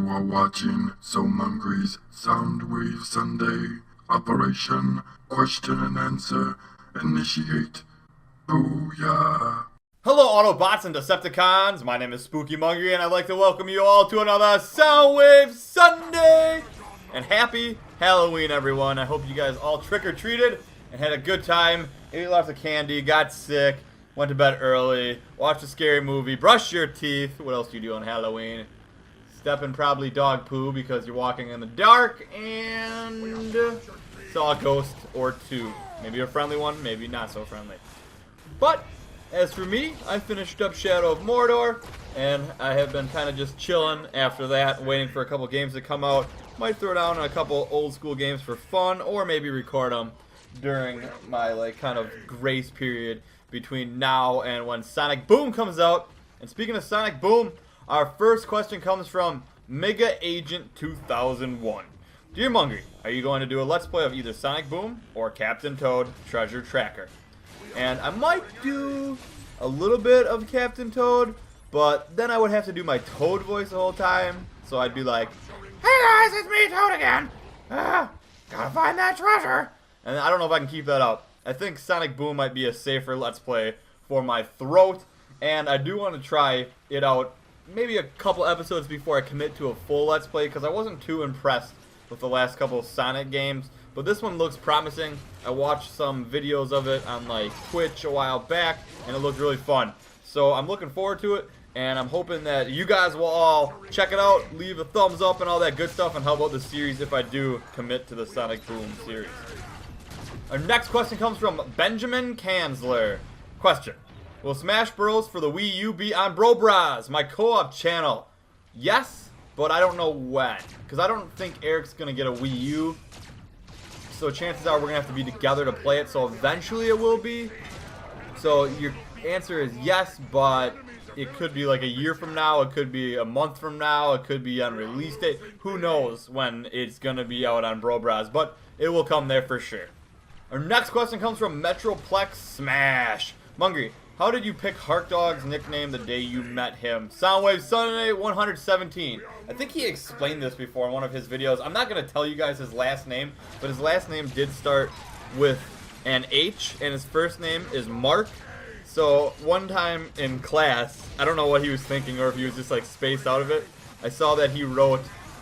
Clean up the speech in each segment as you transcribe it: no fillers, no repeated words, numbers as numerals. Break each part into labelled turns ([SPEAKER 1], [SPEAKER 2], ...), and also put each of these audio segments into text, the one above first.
[SPEAKER 1] You are watching Soundwave's Soundwave Sunday. Operation Question and Answer. Initiate. Booyah!
[SPEAKER 2] Hello Autobots and Decepticons, my name is Spooky Monkey and I'd like to welcome you all to another Soundwave Sunday! And happy Halloween everyone. I hope you guys all trick-or-treated and had a good time, ate lots of candy, got sick, went to bed early, watched a scary movie, brushed your teeth. What else do you do on Halloween? Step in probably dog poo because you're walking in the dark and saw a ghost or two. Maybe a friendly one, maybe not so friendly. But as for me, I finished up Shadow of Mordor, and I have been kind of just chilling after that, waiting for a couple games to come out. Might throw down a couple old school games for fun, or maybe record them during my kind of grace period between now and when Sonic Boom comes out. And speaking of Sonic Boom, our first question comes from Mega Agent 2001. Dear Mungry, are you going to do a Let's Play of either Sonic Boom or Captain Toad Treasure Tracker? And I might do a little bit of Captain Toad, but then I would have to do my Toad voice the whole time. So I'd be like, hey guys, it's me, Toad again. Gotta find that treasure. And I don't know if I can keep that up. I think Sonic Boom might be a safer Let's Play for my throat. And I do want to try it out maybe a couple episodes before I commit to a full Let's Play, because I wasn't too impressed with the last couple of Sonic games. But this one looks promising. I watched some videos of it on Twitch a while back, and it looked really fun. So I'm looking forward to it, and I'm hoping that you guys will all check it out, leave a thumbs up and all that good stuff, and help out the series if I do commit to the Sonic Boom series. Our next question comes from Benjamin Kanzler. Question: will Smash Bros. For the Wii U be on Bro Bras, my co-op channel? Yes, but I don't know when, because I don't think Eric's going to get a Wii U. So chances are we're going to have to be together to play it, so eventually it will be. So your answer is yes, but it could be like a year from now, it could be a month from now, it could be on release date. Who knows when it's going to be out on Bro Bras, but it will come there for sure. Our next question comes from Metroplex Smash. Mungry, how did you pick Harkdog's nickname the day you met him? Soundwave Sunday 117. I think he explained this before in one of his videos. I'm not going to tell you guys his last name, but his last name did start with an H, and his first name is Mark. So one time in class, I don't know what he was thinking, or if he was just spaced out of it, I saw that he wrote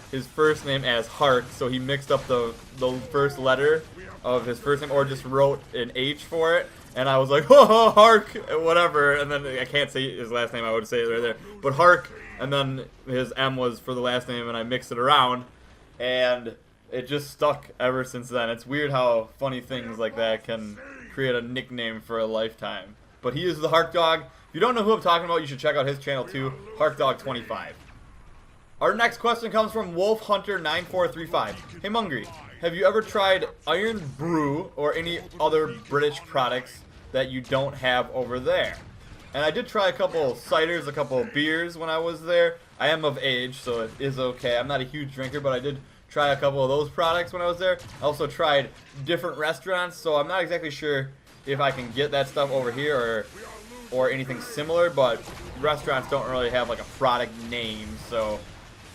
[SPEAKER 2] his first name as Hark, so he mixed up the first letter of his first name, or just wrote an H for it. And I was like, oh, Hark, whatever. And then I can't say his last name, I would say it right there. But Hark, and then his M was for the last name, and I mixed it around. And it just stuck ever since then. It's weird how funny things like that can create a nickname for a lifetime. But he is the Hark Dog. If you don't know who I'm talking about, you should check out his channel too, HarkDog25. Our next question comes from WolfHunter9435. Hey Mungry, have you ever tried Iron Brew or any other British products that you don't have over there? And I did try a couple ciders, a couple beers when I was there. I am of age, so it is okay. I'm not a huge drinker, but I did try a couple of those products when I was there. I also tried different restaurants, so I'm not exactly sure if I can get that stuff over here or anything similar, but restaurants don't really have a product name, so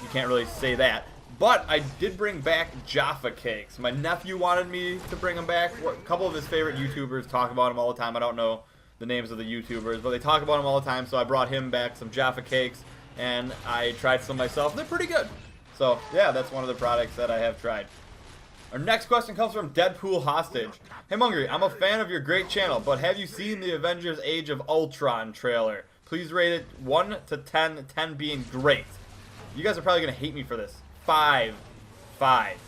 [SPEAKER 2] you can't really say that. But I did bring back Jaffa Cakes. My nephew wanted me to bring them back. A couple of his favorite YouTubers talk about them all the time. I don't know the names of the YouTubers, but they talk about them all the time, so I brought him back some Jaffa Cakes, and I tried some myself, and they're pretty good. So, yeah, that's one of the products that I have tried. Our next question comes from Deadpool Hostage. Hey Mungry, I'm a fan of your great channel, but have you seen the Avengers Age of Ultron trailer? Please rate it 1 to 10, 10 being great. You guys are probably going to hate me for this. 5.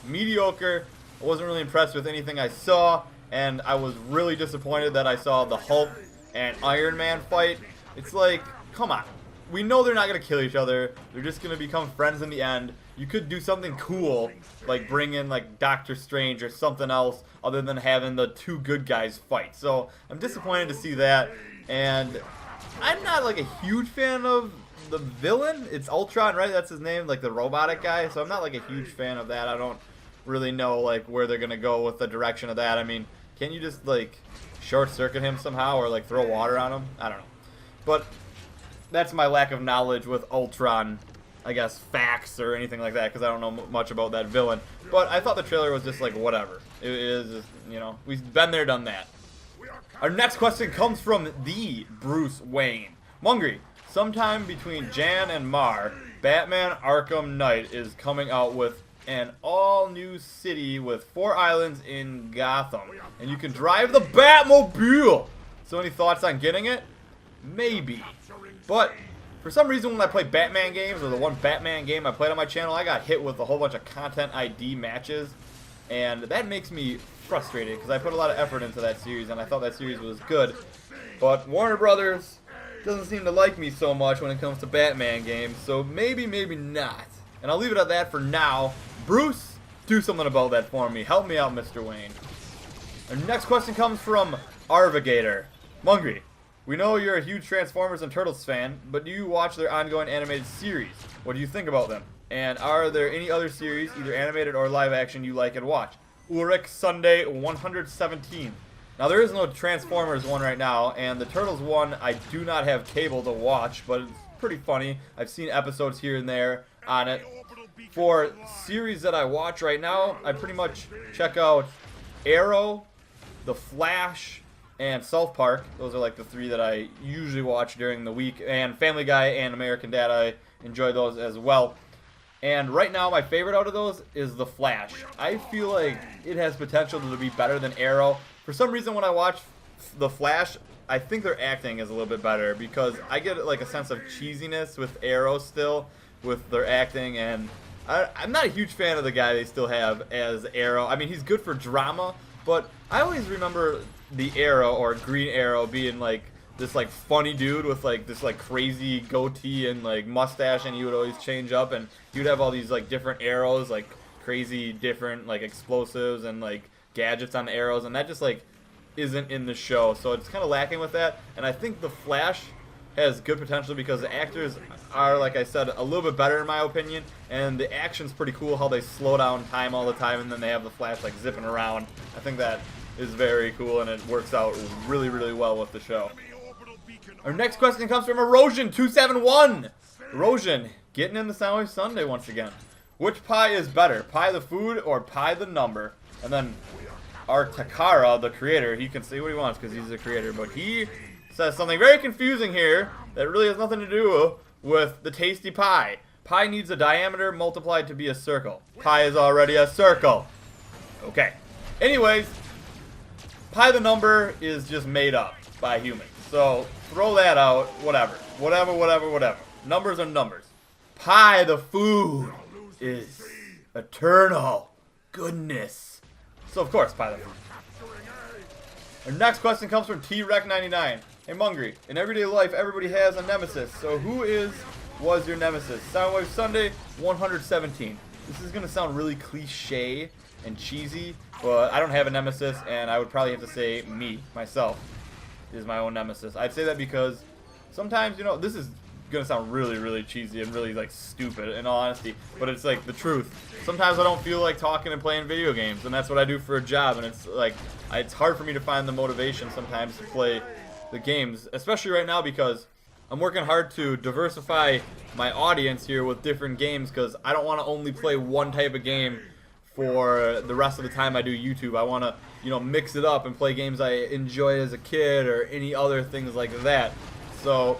[SPEAKER 2] Mediocre. I wasn't really impressed with anything I saw, and I was really disappointed that I saw the Hulk and Iron Man fight. It's like, come on. We know they're not going to kill each other. They're just going to become friends in the end. You could do something cool, like bring in Doctor Strange or something else other than having the two good guys fight. So I'm disappointed to see that, and I'm not a huge fan of the villain. It's Ultron, right? That's his name, the robotic guy. So I'm not a huge fan of that. I don't really know where they're gonna go with the direction of that. I mean, can't you just short circuit him somehow, or throw water on him? I don't know. But that's my lack of knowledge with Ultron I guess, facts or anything like that, because I don't know much about that villain. But I thought the trailer was just like, whatever. It is, just, you know, we've been there, done that. Our next question comes from the Bruce Wayne. Mungry, sometime between Jan and Mar, Batman Arkham Knight is coming out with an all-new city with 4 islands in Gotham. And you can drive the Batmobile! So any thoughts on getting it? Maybe. But for some reason when I play Batman games, or the one Batman game I played on my channel, I got hit with a whole bunch of content ID matches. And that makes me frustrated, because I put a lot of effort into that series, and I thought that series was good. But Warner Brothers doesn't seem to like me so much when it comes to Batman games, so maybe, maybe not. And I'll leave it at that for now. Bruce, do something about that for me. Help me out, Mr. Wayne. Our next question comes from Arvigator. Mungry, we know you're a huge Transformers and Turtles fan, but do you watch their ongoing animated series? What do you think about them? And are there any other series, either animated or live action, you like and watch? Ulrich Sunday 117. Now there is no Transformers one right now, and the Turtles one I do not have cable to watch, but it's pretty funny. I've seen episodes here and there on it. For series that I watch right now, I pretty much check out Arrow, The Flash, and South Park. Those are like the 3 that I usually watch during the week. And Family Guy and American Dad, I enjoy those as well. And right now, my favorite out of those is The Flash. I feel like it has potential to be better than Arrow. For some reason, when I watch The Flash, I think their acting is a little bit better, because I get like a sense of cheesiness with Arrow still, with their acting, and I'm not a huge fan of the guy they still have as Arrow. I mean, he's good for drama, but I always remember the Arrow, or Green Arrow, being like this like funny dude with like this like crazy goatee and like mustache, and he would always change up, and he would have all these like different arrows, like crazy different like explosives and like gadgets on the arrows, and that just like isn't in the show, so it's kind of lacking with that. And I think the Flash has good potential because the actors are, like I said, a little bit better in my opinion, and the action's pretty cool how they slow down time all the time, and then they have the Flash like zipping around. I think that is very cool, and it works out really, really well with the show. Our next question comes from Erosion271. Erosion, getting in the Soundwave Sunday once again. Which pie is better, pie the food or pie the number? And then our Takara, the creator, he can say what he wants because he's the creator, but he says something very confusing here that really has nothing to do with the tasty pie. Pie needs a diameter multiplied to be a circle. Pie is already a circle. Okay. Anyways, pie the number is just made up by humans. So throw that out, whatever. Whatever. Numbers are numbers. Pie the food is eternal goodness. So of course, pie the food. Our next question comes from T-Rec99. Hey Mungry, in everyday life everybody has a nemesis. So who was your nemesis? Soundwave Sunday 117. This is gonna sound really cliche and cheesy, but I don't have a nemesis, and I would probably have to say me, myself, is my own nemesis. I'd say that because sometimes, you know, this is gonna sound really, really cheesy and really like stupid in all honesty, but it's like the truth. Sometimes I don't feel like talking and playing video games, and that's what I do for a job, and it's like it's hard for me to find the motivation sometimes to play the games, especially right now because I'm working hard to diversify my audience here with different games, because I don't want to only play one type of game for the rest of the time I do YouTube. I want to, you know, mix it up and play games I enjoyed as a kid or any other things like that. So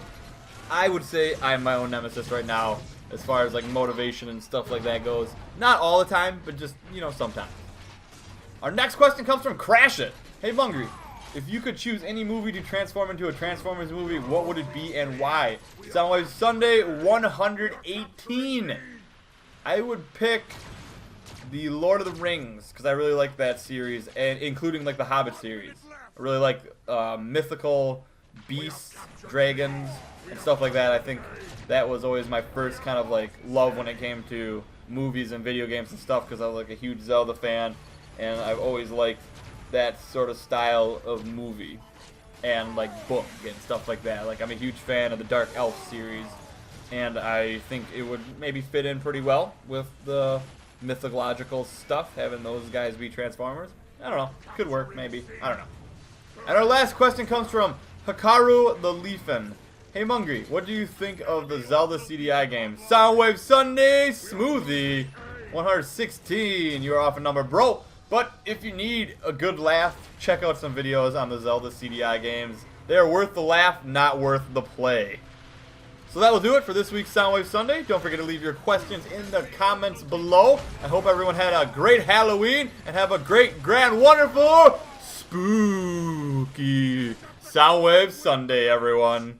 [SPEAKER 2] I would say I'm my own nemesis right now as far as like motivation and stuff like that goes. Not all the time, but just, you know, sometimes. Our next question comes from Crash It. Hey Mungry, if you could choose any movie to transform into a Transformers movie, what would it be and why? Soundwave Sunday 118. I would pick the Lord of the Rings, because I really like that series, and including like the Hobbit series. I really like mythical beasts, dragons, and stuff like that. I think that was always my first kind of like love when it came to movies and video games and stuff, because I was like a huge Zelda fan, and I've always liked that sort of style of movie and like book and stuff like that. Like I'm a huge fan of the Dark Elf series, and I think it would maybe fit in pretty well with the mythological stuff, having those guys be Transformers. I don't know. Could work, maybe. I don't know. And our last question comes from Hikaru the Leafin. Hey Mungry, what do you think of the Zelda CDI game? Soundwave Sunday Smoothie 116. You're off a number, bro. But if you need a good laugh, check out some videos on the Zelda CDI games. They are worth the laugh, not worth the play. So that will do it for this week's Soundwave Sunday. Don't forget to leave your questions in the comments below. I hope everyone had a great Halloween and have a great, grand, wonderful, spooky Soundwave Sunday, everyone.